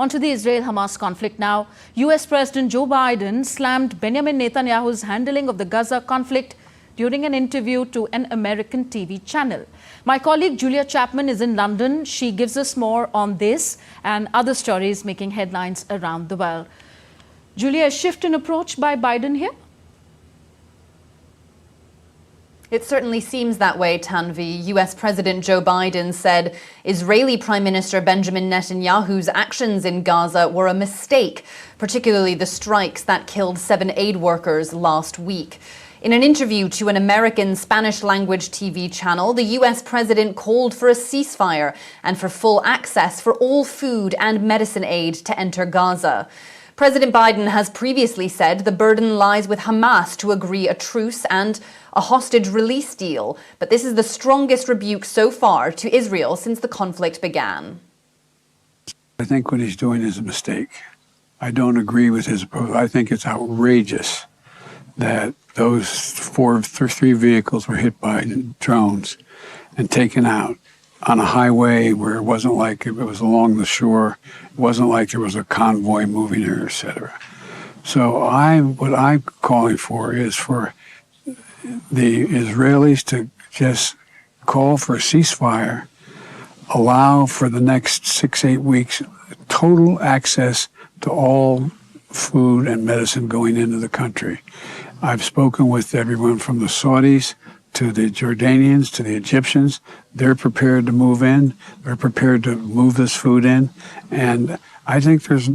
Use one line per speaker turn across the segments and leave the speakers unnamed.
Onto the Israel-Hamas conflict now. US President Joe Biden slammed Benjamin Netanyahu's handling of the Gaza conflict during an interview to an American TV channel. My colleague Julia Chapman is in London. She gives us more on this and other stories making headlines around the world. Julia, a shift in approach by Biden here?
It certainly seems that way, Tanvi. US President Joe Biden said Israeli Prime Minister Benjamin Netanyahu's actions in Gaza were a mistake, particularly the strikes that killed 7 aid workers last week. In an interview to an American Spanish-language TV channel, the US president called for a ceasefire and for full access for all food and medicine aid to enter Gaza. President Biden has previously said the burden lies with Hamas to agree a truce and a hostage release deal, but this is the strongest rebuke so far to Israel since the conflict began.
I think what he's doing is a mistake. I don't agree with his approach. I think it's outrageous that those 3 vehicles were hit by drones and taken out on a highway where it wasn't like it was along the shore. It wasn't like there was a convoy moving there, etc. So what I'm calling for is for the Israelis to just call for a ceasefire, allow for the next 6-8 weeks total access to all food and medicine going into the country. I've spoken with everyone from the Saudis to the Jordanians, to the Egyptians. They're prepared to move in. They're prepared to move this food in. And I think there's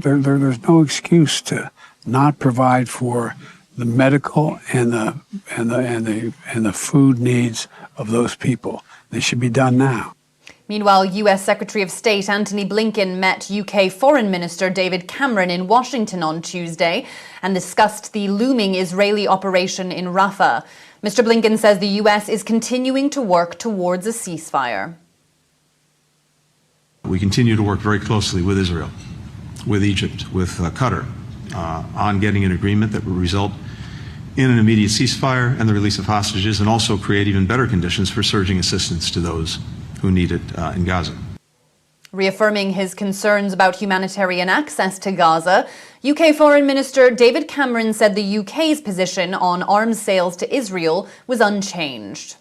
no excuse to not provide for the medical and the food needs of those people. They should be done now.
Meanwhile, US Secretary of State Antony Blinken met UK Foreign Minister David Cameron in Washington on Tuesday and discussed the looming Israeli operation in Rafah. Mr. Blinken says the US is continuing to work towards a ceasefire.
We continue to work very closely with Israel, with Egypt, with Qatar, on getting an agreement that will result in an immediate ceasefire and the release of hostages, and also create even better conditions for surging assistance to those who need it in Gaza.
Reaffirming his concerns about humanitarian access to Gaza, UK Foreign Minister David Cameron said the UK's position on arms sales to Israel was unchanged.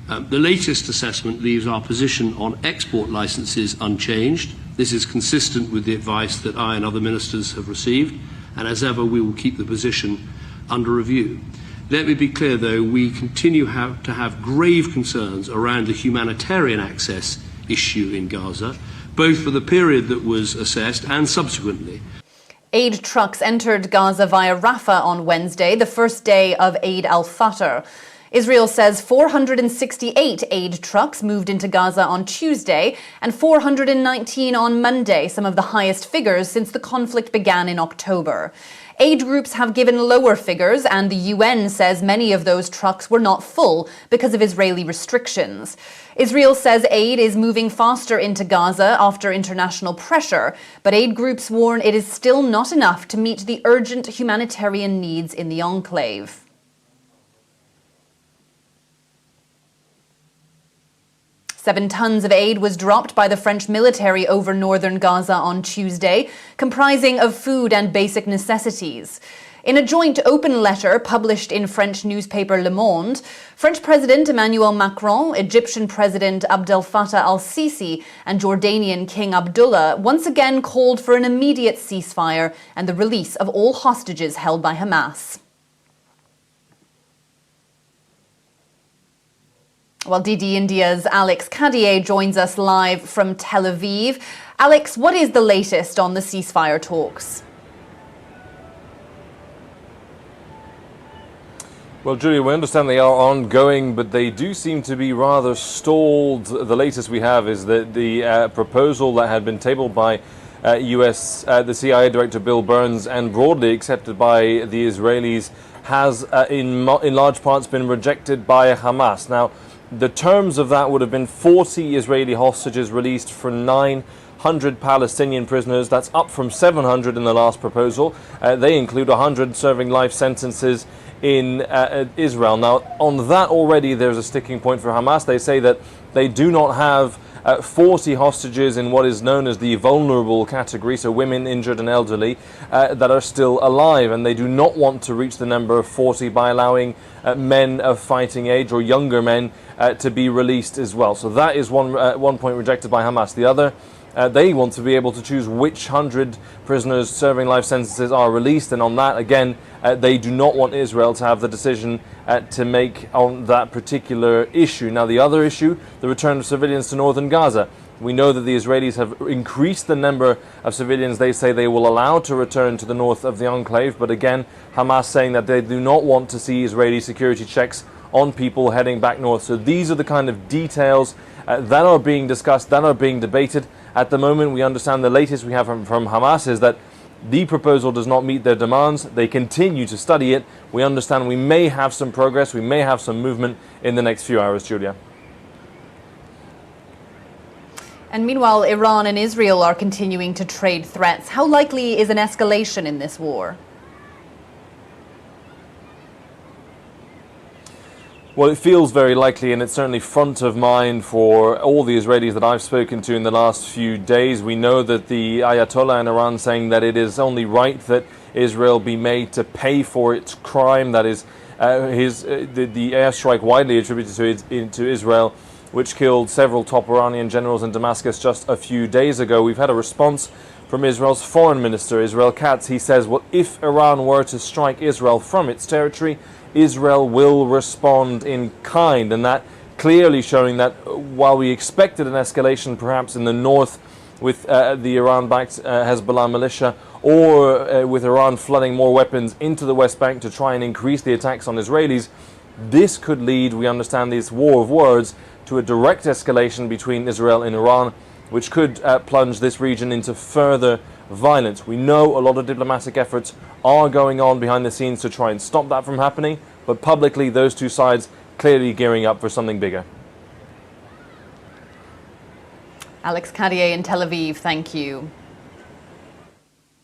The latest assessment leaves our position on export licences unchanged. This is consistent with the advice that I and other ministers have received, and as ever we will keep the position under review. Let me be clear, though, we continue to have grave concerns around the humanitarian access issue in Gaza, both for the period that was assessed and subsequently.
Aid trucks entered Gaza via Rafah on Wednesday, the first day of Eid al-Fitr. Israel says 468 aid trucks moved into Gaza on Tuesday and 419 on Monday, some of the highest figures since the conflict began in October. Aid groups have given lower figures, and the UN says many of those trucks were not full because of Israeli restrictions. Israel says aid is moving faster into Gaza after international pressure, but aid groups warn it is still not enough to meet the urgent humanitarian needs in the enclave. Seven tons of aid was dropped by the French military over northern Gaza on Tuesday, comprising of food and basic necessities. In a joint open letter published in French newspaper Le Monde, French President Emmanuel Macron, Egyptian President Abdel Fattah al-Sisi, and Jordanian King Abdullah once again called for an immediate ceasefire and the release of all hostages held by Hamas. Well, DD India's Alex Kadier joins us live from Tel Aviv. Alex, what is the latest on the ceasefire talks?
Well, Julia, we understand they are ongoing, but they do seem to be rather stalled. The latest we have is that the proposal that had been tabled by the CIA Director Bill Burns and broadly accepted by the Israelis has in large parts been rejected by Hamas. Now, the terms of that would have been 40 Israeli hostages released for 900 Palestinian prisoners. That's up from 700 in the last proposal. They include 100 serving life sentences in Israel. Now, on that already, there's a sticking point for Hamas. They say that they do not have 40 hostages in what is known as the vulnerable category, so women, injured and elderly, that are still alive, and they do not want to reach the number of 40 by allowing men of fighting age or younger men to be released as well. So that is one point rejected by Hamas. The other, they want to be able to choose which 100 prisoners serving life sentences are released, and on that, again, they do not want Israel to have the decision to make on that particular issue. Now, the other issue, the return of civilians to northern Gaza. We know that the Israelis have increased the number of civilians they say they will allow to return to the north of the enclave, but again, Hamas saying that they do not want to see Israeli security checks on people heading back north. So these are the kind of details that are being discussed, that are being debated. At the moment, we understand the latest we have from Hamas is that the proposal does not meet their demands. They continue to study it. We understand we may have some progress, we may have some movement in the next few hours, Julia.
And meanwhile, Iran and Israel are continuing to trade threats. How likely is an escalation in this war?
Well, it feels very likely, and it's certainly front of mind for all the Israelis that I've spoken to in the last few days. We know that the Ayatollah in Iran saying that it is only right that Israel be made to pay for its crime. That is the airstrike widely attributed to Israel, which killed several top Iranian generals in Damascus just a few days ago. We've had a response from Israel's foreign minister, Israel Katz. He says, well, if Iran were to strike Israel from its territory, Israel will respond in kind, and that clearly showing that while we expected an escalation perhaps in the north with the Iran-backed Hezbollah militia, or with Iran flooding more weapons into the West Bank to try and increase the attacks on Israelis, this could lead, we understand this war of words, to a direct escalation between Israel and Iran, which could plunge this region into further violence. We know a lot of diplomatic efforts are going on behind the scenes to try and stop that from happening, but publicly those two sides clearly gearing up for something bigger.
Alex Cadier in Tel Aviv, thank you.